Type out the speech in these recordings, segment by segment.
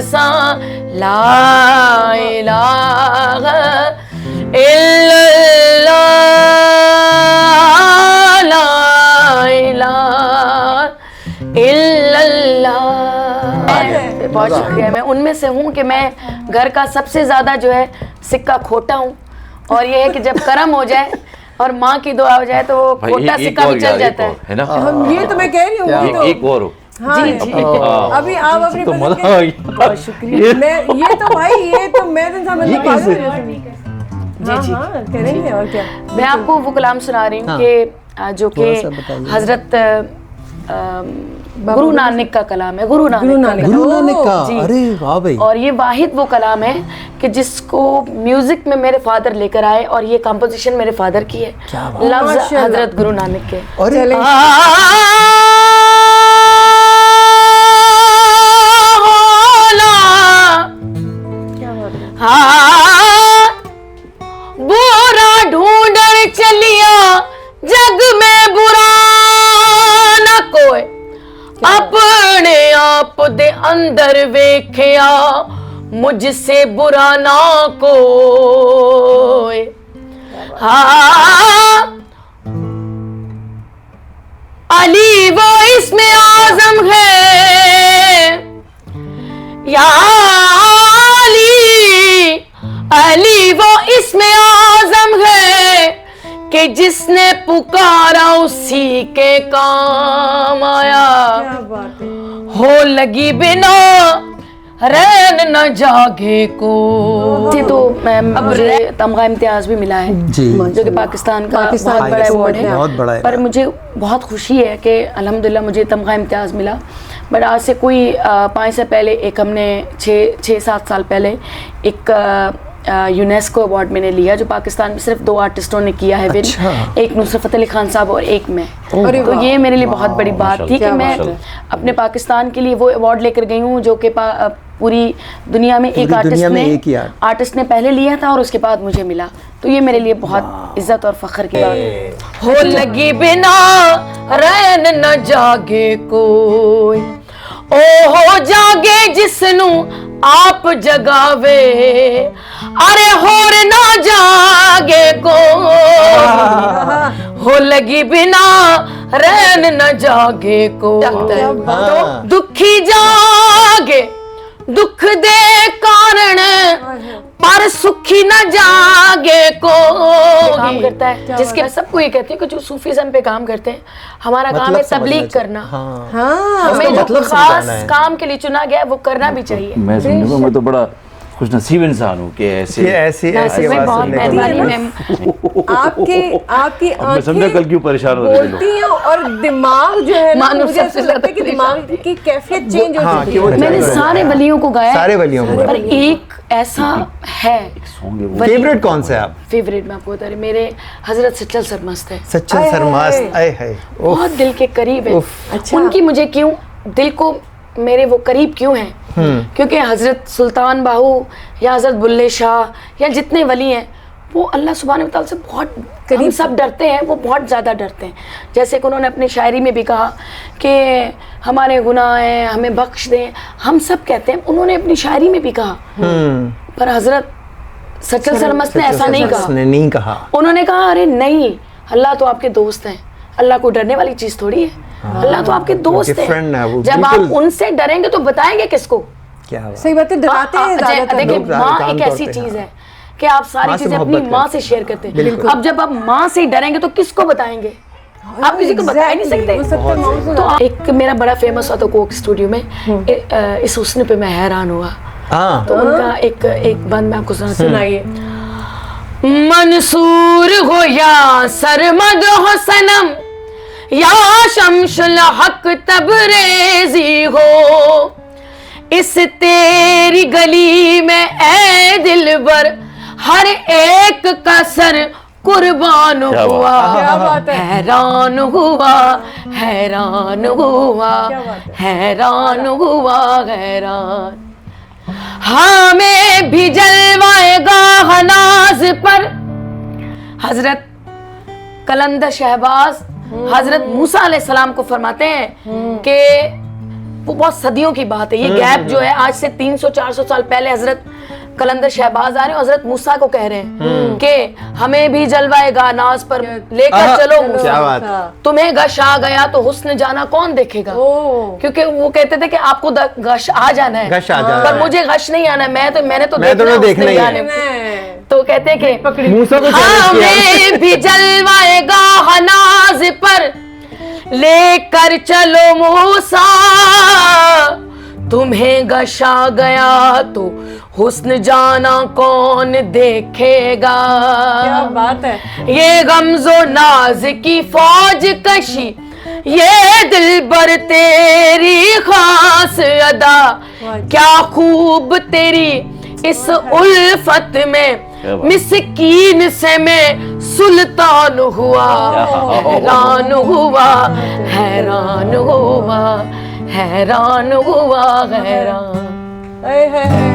सा ला इलाहा इल्लल्लाह ला इलाहा इल्लल्लाह। बहुत शुक्रिया। मैं उनमें से हूँ कि मैं घर का सबसे ज्यादा जो है सिक्का खोटा हूँ, और ये है कि जब कर्म हो जाए और माँ की दुआ हो जाए तो वो खोटा सिक्का भी चल जाता है ना। ये तो मैं कह रही हूँ, एक और हो। हाँ, जी जी। अभी आप अपनी तो पसंद मजा आ गया। बहुत शुक्रिया। मैं ये तो भाई ये तो मैं तो समझ नहीं पा रही हूँ। हाँ जी। हाँ करेंगे और क्या। मैं आपको वो कलाम सुना रही हूँ कि जो कि हजरत गुरु नानक का कलाम है। गुरु नानक का। जी। अरे वाह भाई। और ये वाहिद वो कलाम है कि जिसको म्यूजिक में मेरे फादर लेकर आए, और ये कंपोजिशन मेरे फादर की है, लफ्ज हजरत गुरु नानक के। बुरा ढूंढर चलिया जग में बुरा न कोई, अपने आप दे अंदर वेख्या मुझसे बुरा ना कोई। हाँ अली वो इसमें आजम है, या अली वो इसमें आजम है कि जिसने पुकारा उसी के काम आया। क्या बात है। हो लगी बिना रैन न जागे को। तो मुझे तमगा इम्तियाज भी मिला है जी, जो कि पाकिस्तान का बहुत बड़ा अवार्ड है। बहुत बड़ा है। पर मुझे बहुत खुशी है कि अल्हम्दुलिल्लाह मुझे तमगा इम्तियाज मिला। बट आज से कोई 5 से पहले एक हमने 6-7 साल पहले एक यूनेस्को अवार्ड मैंने लिया, जो पाकिस्तान में सिर्फ 2 आर्टिस्टों ने किया है विन। एक नुसरत फ़तेह अली खान साहब और एक मैं। तो ये मेरे लिए बहुत बड़ी बात थी कि मैं अपने पाकिस्तान के लिए वो अवार्ड लेकर गई हूँ जो कि पूरी दुनिया में एक आर्टिस्ट ने पहले लिया था और उसके बाद मुझे मिला। तो ये मेरे लिए बहुत इज्जत और फख्र की बात है। हो लगी बिना रैन न जागे कोई, ओ हो जागे जिसनू आप जगावे, अरे होर ना जागे को। हो लगी बिना रैन न जागे को, दुखी जागे दुख दे कारण, पर सुखी न जागे को। काम करता है जिसके सबको ये कहते हैं कि जो सूफीज़म पे काम करते हैं, हमारा काम है तबलीग करना। हमें जो खास काम के लिए चुना गया है वो करना भी चाहिए। मैं समझूंगा, मैं तो बड़ा खुश नसीब इंसान हूँ कि ऐसे आपकी मैं समझा कल क्यों परेशान हो रहे बोलती हैं और दिमाग जो है ना, मुझे ऐसा लगता है कि दिमाग की कैफियत चेंज हो चुकी है। मैंने सारे वलियों को गाया, सारे वलियों को, पर एक ऐसा है। फेवरेट कौन सा है आप? फेवरेट मैं आपको बता रही, मेरे हजरत सच्चल सरमस्त है। सच्चल सरमस्त, आए हाय, बहुत दिल के करीब है। अच्छा। उनकी मुझे क्यों दिल को मेरे वो करीब क्यों हैं? क्योंकि हजरत सुल्तान बाहू या हजरत बुल्ले शाह या जितने वली हैं वो अल्लाह सुब्हान व तआला से बहुत करीब, सब डरते हैं, वो बहुत ज़्यादा डरते हैं। जैसे कि उन्होंने अपनी शायरी में भी कहा कि हमारे गुनाह हैं, हमें बख्श दें, हम सब कहते हैं। उन्होंने अपनी शायरी में भी कहा, पर हजरत सच्चल सरमस्त ने ऐसा नहीं कहा। उन्होंने कहा अरे नहीं, अल्लाह तो आपके दोस्त हैं, अल्लाह को डरने वाली चीज़ थोड़ी है, अल्लाह तो आपके दोस्त हैं। जब आप उनसे डरेंगे तो बताएंगे किसको? क्या सही बात है, डराते हैं ज़्यादातर। देखिए माँ एक ऐसी चीज़ है कि आप सारी चीजें अपनी माँ से शेयर करते हैं। अब जब आप माँ से डरेंगे तो किसको बताएंगे? आप किसी को बता ही नहीं सकते। तो एक मेरा बड़ा फेमस हुआ था कोक स्टूडियो में, इस हुस्न पे मैं हैरान हुआ। तो उनका एक बंद मैं आपको सुनाइए। मंसूर हो या सरमद हो सनम, या शमशुल हक तबरेजी हो, इस तेरी गली में ए दिलबर हर एक का सर कुर्बान हुआ। हैरान हुआ हैरान हुआ हैरान हुआ हैरान, हमें भी जलवाएगा हनाज पर। हजरत कलंदर शहबाज हजरत मूसा अलैहिस्सलाम को फरमाते हैं कि वो बहुत सदियों की बात है। ये गैप जो है आज से 300-400 साल पहले हजरत कलंदर शहबाज आ रहे हैं, हजरत मूसा को कह रहे हैं कि हमें भी जलवाएगा नाज पर लेकर चलो मूसा। क्या बात। तुम्हें गश आ गया तो हुस्न जाना कौन देखेगा। क्योंकि वो कहते थे कि आपको गश आ जाना है, गश आ जाना पर है। मुझे गश नहीं आना है, मैंने तो देखना ही है। तो कहते हैं कि मूसा को challenge किया। हमें भी जलवाएगा हनाज पर लेकर चलो मूसा, तुम्हें गशा गया तो हुस्न जाना कौन देखेगा। क्या बात है। ये गमजो नाज की फौज कशी, ये दिल बर तेरी खास अदा, क्या खूब तेरी इस उल्फत में, मिस्कीन से मैं सुल्तान हुआ, हैरान हुआ, हैरान हुआ, हैरान हुआ, हैरान।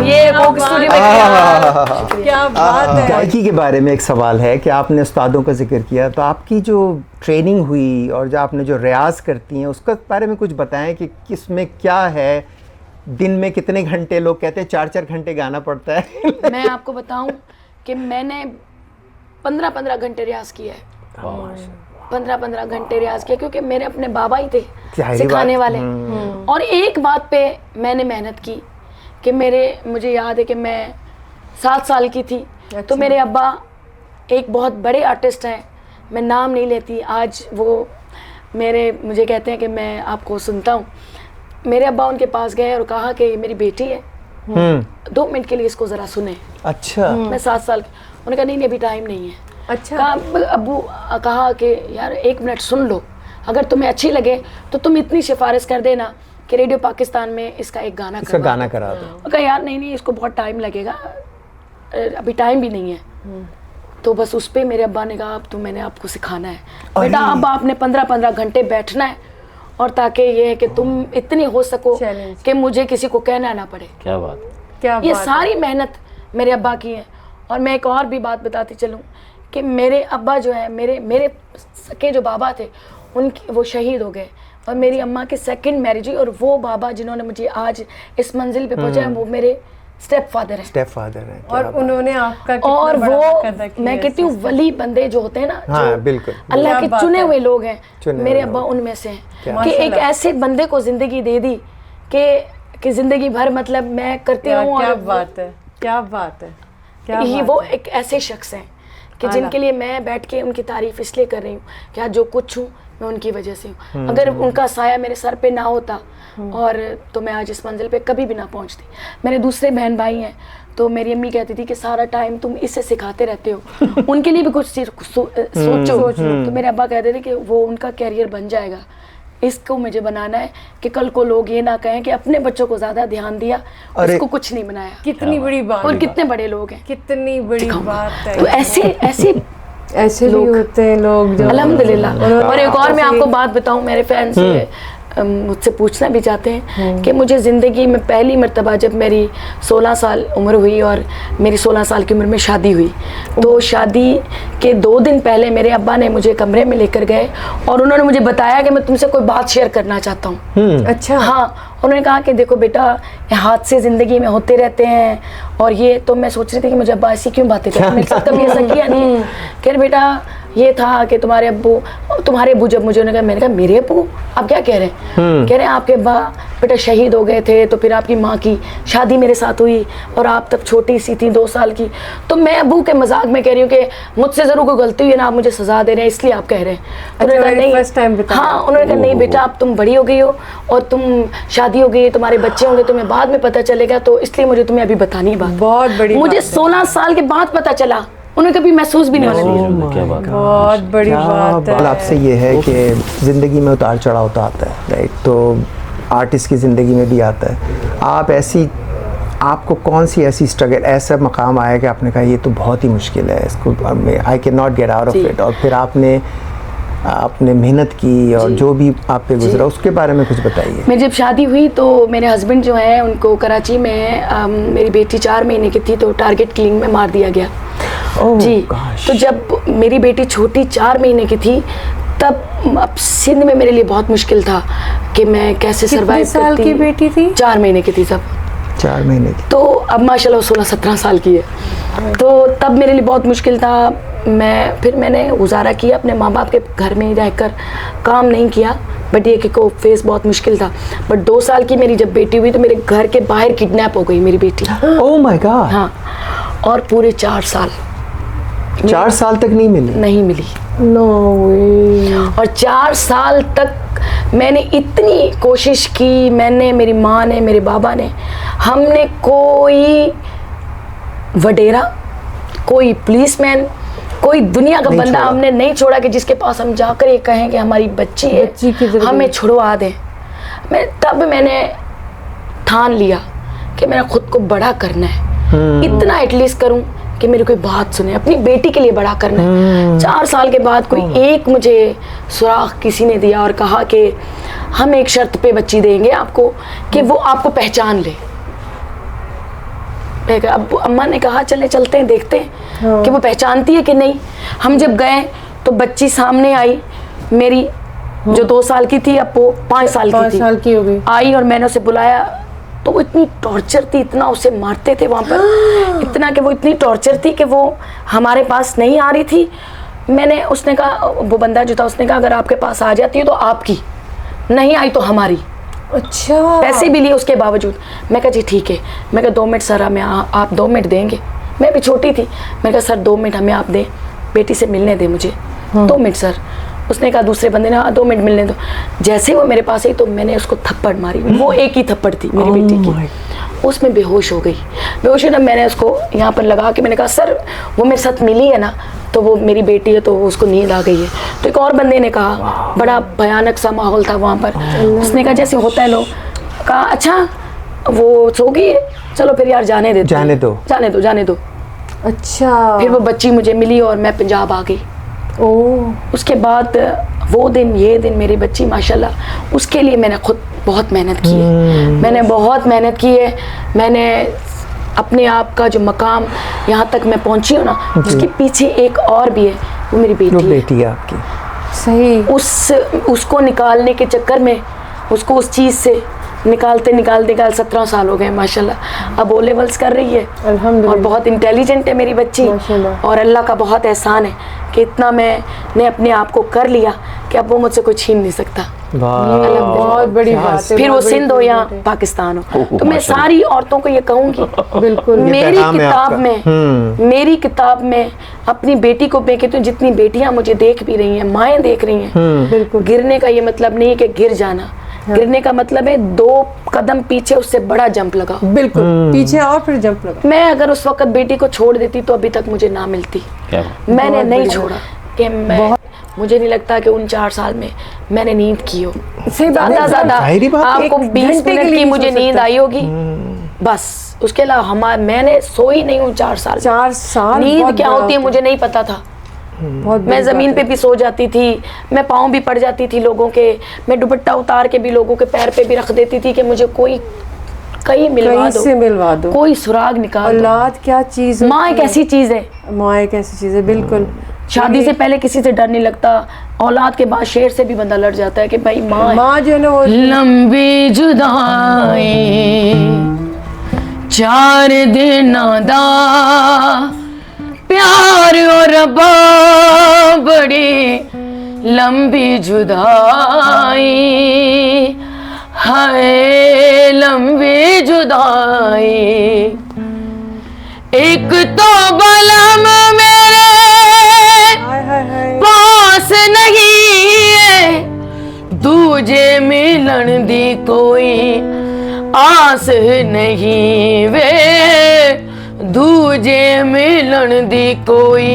ये कोक स्टूडियो में क्या बात है। गायकी के बारे में एक सवाल है कि आपने उस्तादों का जिक्र किया, तो आपकी जो ट्रेनिंग हुई और जो आपने जो रियाज करती हैं उसका बारे में कुछ बताएं कि किसमें क्या है। दिन में कितने घंटे, लोग कहते हैं 4-4 घंटे गाना पड़ता है। मैं आपको बताऊं कि मैंने 15-15 घंटे रियाज किया है। 15-15 घंटे रियाज किया, क्योंकि मेरे अपने बाबा ही थे सिखाने वाले। और एक बात पे मैंने मेहनत की कि मुझे याद है कि मैं 7 साल की थी। तो मेरे अब्बा एक बहुत बड़े आर्टिस्ट हैं, मैं नाम नहीं लेती आज, वो मुझे कहते हैं कि मैं आपको सुनता हूँ। मेरे अब्बा उनके पास गए और कहा कि मेरी बेटी है, 2 मिनट के लिए इसको ज़रा सुने। अच्छा। मैं 7 साल की, उन्होंने कहा नहीं अभी टाइम नहीं है। अच्छा। अब्बू कहा कि यार 1 मिनट सुन लो, अगर तुम्हें अच्छी लगे तो तुम इतनी सिफारिश कर देना कि रेडियो पाकिस्तान में इसका एक गाना करा दो। कहा यार नहीं इसको बहुत टाइम लगेगा, अभी टाइम भी नहीं है। तो बस उस पर मेरे अब्बा ने कहा अब तो मैंने आपको सिखाना है बेटा, अब आपने 15-15 घंटे बैठना है, और ताकि ये है कि तुम इतनी हो सको कि मुझे किसी को कहना ना पड़े। क्या बात, क्या ये बात सारी मेहनत मेरे अब्बा की है। और मैं एक और भी बात बताती चलूँ कि मेरे अब्बा जो है, मेरे सके जो बाबा थे उनकी वो शहीद हो गए, और मेरी अम्मा की 2nd मैरिज हुई, और वो बाबा जिन्होंने मुझे आज इस मंजिल पे पहुंचाया वो मेरे स्टेप फादर हैं। और उन्होंने आपका कितना और बड़ा वो कदर किया मैं कहती हूँ वली बंदे जो होते हैं ना, हाँ, जो बिल्कुल। अल्लाह के क्या चुने बात हुए लोग हैं, चुने मेरे हुए अब्बा लोग। उनमें से हैं कि माशाल्लाह। एक ऐसे बंदे को जिंदगी दे दी कि जिंदगी भर मतलब मैं करती रहूँ। क्या और बात है, क्या बात है, क्या ये बात वो है। एक ऐसे शख्स हैं कि जिनके लिए मैं बैठ के उनकी तारीफ इसलिए कर रही हूँ कि आज जो कुछ हूँ मैं उनकी वजह से हूँ। अगर उनका साया मेरे सर पे ना होता और तो मैं आज इस मंजिल पे कभी भी ना पहुँचती। मेरे दूसरे बहन भाई हैं, तो मेरी अम्मी कहती थी कि सारा टाइम तुम इससे सिखाते रहते हो, उनके लिए भी कुछ सोचो। तो मेरे अब्बा कहते थे कि वो उनका कैरियर बन जाएगा, इसको मुझे बनाना है कि कल को लोग ये ना कहें कि अपने बच्चों को ज्यादा ध्यान दिया, इसको कुछ नहीं बनाया। कितनी बड़ी बात, और कितने बड़े लोग हैं, कितनी बड़ी बात है। तो ऐसे भी होते हैं लोग जो अल्हम्दुलिल्लाह। और एक और मैं आपको बात बताऊं, मेरे फैंस मुझसे पूछना भी चाहते हैं कि मुझे ज़िंदगी में पहली मर्तबा जब मेरी 16 साल उम्र हुई और मेरी 16 साल की उम्र में शादी हुई, तो शादी के 2 दिन पहले मेरे अब्बा ने मुझे कमरे में लेकर गए और उन्होंने मुझे बताया कि मैं तुमसे कोई बात शेयर करना चाहता हूँ। अच्छा। हाँ, उन्होंने कहा कि देखो बेटा, हादसे ज़िंदगी में होते रहते हैं, और ये तो मैं सोच रही थी कि मुझे अब्बा ऐसी क्यों बातें करते, मेरे साथ कभी ऐसा किया नहीं। कह रहे बेटा ये था कि तुम्हारे अब्बू जब मुझे मैंने कहा मेरे अब्बू आप क्या कह रहे हैं? कह रहे हैं आपके अब्बा बेटा शहीद हो गए थे, तो फिर आपकी माँ की शादी मेरे साथ हुई और आप तब छोटी सी थी 2 साल की। तो मैं अब्बू के मजाक में कह रही हूँ कि मुझसे ज़रूर कोई गलती हुई है ना, आप मुझे सजा दे रहे हैं इसलिए आप कह रहे हैं। हाँ, उन्होंने कहा नहीं बेटा अब तुम बड़ी हो गई हो और तुम शादी हो गई, तुम्हारे बच्चे होंगे, तुम्हें बाद में पता चलेगा, तो इसलिए मुझे तुम्हें अभी बतानी बात। बहुत बड़ी मुझे 16 साल के बाद पता चला, उन्हें कभी महसूस भी नहीं होने दिया। क्या बात, बहुत बड़ी बात है। आपसे ये है कि ज़िंदगी में उतार चढ़ाव तो आता है, राइट, तो आर्टिस्ट की ज़िंदगी में भी आता है। आपको कौन सी ऐसी स्ट्रगल, ऐसा मकाम आया कि आपने कहा ये तो बहुत ही मुश्किल है, इसको I can not get out of it, और फिर आपने मेहनत की और जो भी आप पे गुजरा उसके बारे में कुछ बताइए। मेरी जब शादी हुई तो मेरे हस्बैंड जो हैं उनको कराची में मेरी बेटी 4 महीने की थी तो टारगेट किलिंग में मार दिया गया। जी, तो जब मेरी बेटी छोटी 4 महीने की थी तब अब सिंध में मेरे लिए बहुत मुश्किल था कि मैं कैसे कितने सरवाइव साल करती। की बेटी थी? 4 महीने की थी तब। 4 महीने की। तो अब माशाल्लाह 16-17 साल की है। तो तब मेरे लिए बहुत मुश्किल था। फिर मैंने गुजारा किया अपने माँ बाप के घर में ही रहकर, काम नहीं किया, बट ये कि को फेस बहुत मुश्किल था। बट 2 साल की मेरी जब बेटी हुई तो मेरे घर के बाहर किडनैप हो गई मेरी बेटी। Oh my God. हाँ, और पूरे 4 साल 4 साल तक नहीं मिली? नहीं मिली। नो वे। और 4 साल तक मैंने इतनी कोशिश की, मैंने, मेरी माँ ने, मेरे बाबा ने, हमने कोई वडेरा, कोई पुलिसमैन, कोई दुनिया का बंदा हमने नहीं छोड़ा कि जिसके पास हम जाकर ये कहें कि हमारी बच्ची है, हमें छुड़वा दें। मैंने ठान लिया कि मेरा खुद को बड़ा करना है, इतना एटलीस्ट करूं कि मेरी कोई बात सुने, अपनी बेटी के लिए बड़ा करना है। 4 साल के बाद कोई एक मुझे सुराग किसी ने दिया और कहा कि हम एक शर्त पे बच्ची देंगे आपको कि वो आपको पहचान ले। अब अम्मा ने कहा चले चलते हैं, देखते हैं कि वो पहचानती है कि नहीं। हम जब गए तो बच्ची सामने आई मेरी, जो 2 साल की थी अब वो 5 साल की थी। 5 साल की हो गई। आई और मैंने उसे बुलाया तो वो इतनी टॉर्चर थी, इतना उसे मारते थे वहाँ पर, इतना कि वो इतनी टॉर्चर थी कि वो हमारे पास नहीं आ रही थी। उसने कहा, वो बंदा जो था उसने कहा अगर आपके पास आ जाती है तो आपकी, नहीं आई तो हमारी। अच्छा। पैसे भी लिए उसके बावजूद। मैं कहा जी ठीक है। मैं कहा 2 मिनट सर हमें आप 2 मिनट देंगे। मैं भी छोटी थी। मैं कहा सर 2 मिनट हमें आप दें, बेटी से मिलने दें मुझे। 2 मिनट सर। उसने कहा, दूसरे बंदे ने, हाँ 2 मिनट मिलने दो। जैसे वो मेरे पास आई तो मैंने उसको थप्पड़ मारी। वो एक ही थप्पड़ थी मेरी बेटी की। उसमें बेहोश हो गई। बेहोश हुई ना, मैंने उसको यहाँ पर लगा के मैंने कहा सर वो मेरे साथ मिली है ना, तो वो मेरी बेटी है तो उसको नींद आ गई है। तो एक और बंदे ने कहा, बड़ा भयानक सा माहौल था वहाँ पर। उसने कहा जैसे होता है लोग, कहा अच्छा वो सो गई है, चलो फिर यार जाने दो। जाने दो। अच्छा। फिर वो बच्ची मुझे मिली और मैं पंजाब आ गई। उसके बाद वो दिन, ये दिन, मेरी बच्ची माशाल्लाह, उसके लिए मैंने खुद बहुत मेहनत की है। मैंने बहुत मेहनत की है। मैंने अपने आप का जो मकाम यहाँ तक मैं पहुँची हूँ ना, उसके पीछे एक और भी है, वो मेरी बेटी है आपकी। सही। उसको निकालने के चक्कर में, उसको उस चीज़ से निकालते 17 साल हो गए माशाल्लाह। अब O लेवल्स कर रही है अल्हम्दुलिल्लाह। और बहुत इंटेलिजेंट है मेरी बच्ची। और अल्लाह का बहुत एहसान है कि इतना मैंने अपने आप को कर लिया कि अब वो मुझसे कोई छीन नहीं सकता। बहुत बड़ी बात है। फिर वो सिंध हो या पाकिस्तान हो। तो मैं सारी औरतों को ये कहूँगी, बिल्कुल, मेरी किताब में अपनी बेटी को मैं कहती हूँ, जितनी बेटियां मुझे देख भी रही हैं, माएँ देख रही हैं, बिल्कुल। गिरने का ये मतलब नहीं है कि गिर जाना। गिरने का मतलब है 2 कदम पीछे, उससे बड़ा जंप लगा। बिल्कुल, पीछे और फिर जंप लगा। मैं अगर उस वक्त बेटी को छोड़ देती तो अभी तक मुझे ना मिलती। मैंने नहीं छोड़ा कि मुझे नहीं लगता कि उन 4 साल में मैंने नींद की हो। ज्यादा आपको 20 मिनट की मुझे नींद आई होगी बस। उसके अलावा मैंने सोई नहीं हूँ 4 साल। 4 साल नींद क्या होती है मुझे नहीं पता था। मैं ज़मीन पे भी सो जाती थी, मैं पाँव भी पड़ जाती थी लोगों के, मैं दुपट्टा उतार के भी लोगों के पैर पे भी रख देती थी कि मुझे कोई कहीं मिलवा दो, कोई सुराग निकाल दो। औलाद क्या चीज़, माँ एक ऐसी चीज़ है। माँ एक ऐसी चीज़ है, बिल्कुल। शादी से पहले किसी से डर नहीं लगता, औलाद के बाद शेर से भी बंदा लड़ जाता है कि भाई माँ जो है ना वो। लंबी जुदाई 4 दिन दा प्यार और रब्बा बड़ी लंबी जुदाई, हाय लंबी जुदाई। एक तो बलम मेरे पास नहीं है, दूजे मिलन दी कोई आस नहीं वे, दूजे मिलन दी कोई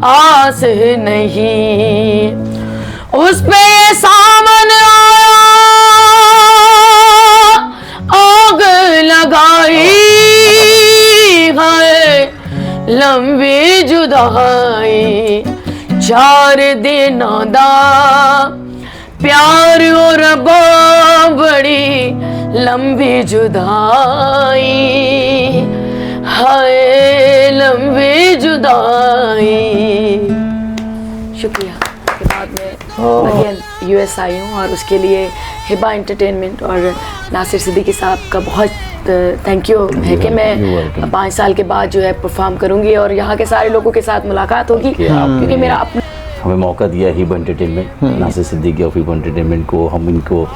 आस नहीं। उस पे सावन आग लगाई है लंबी जुदाई। 4 दिन दा प्यार और बड़ी लंबी जुदाई, हाय लंबी जुदाई। शुक्रिया। के बाद में अगेन यूएस आई हूँ और उसके लिए हिबा एंटरटेनमेंट और नासिर सिद्दीकी साहब का बहुत थैंक यू है कि मैं 5 साल के बाद जो है परफॉर्म करूँगी और यहाँ के सारे लोगों के साथ मुलाकात होगी क्योंकि मेरा अपना हमें मौका दिया हिबा एंटरटेनमेंट, नासिर सिद्दीकी और हिबा एंटरटेनमेंट को, हम इनको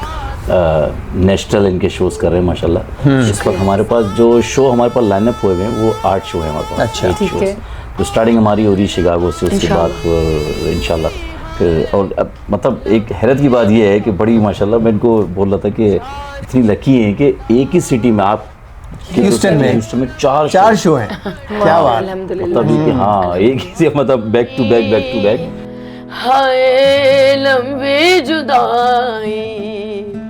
नेशनल इनके शोज़ कर रहे हैं माशाल्लाह। इस वक्त हमारे पास जो शो हमारे पास लाइनअप हुए हुए हैं वो 8 शो है हमारे पास। अच्छा, 8 ठीक shows। है। तो स्टार्टिंग हमारी हो रही शिकागो से, उसके बाद इंशाल्लाह फिर। और अब मतलब एक हैरत की बात ये है कि बड़ी माशाल्लाह मैं इनको बोल रहा था कि इतनी लकी हैं कि एक ही सिटी में आप ह्यूस्टन में 4 शो हैं। क्या बात। अल्हम्दुलिल्लाह। मतलब कि हाँ एक ही से मतलब बैक टू बैक हाय लंबी जुदाई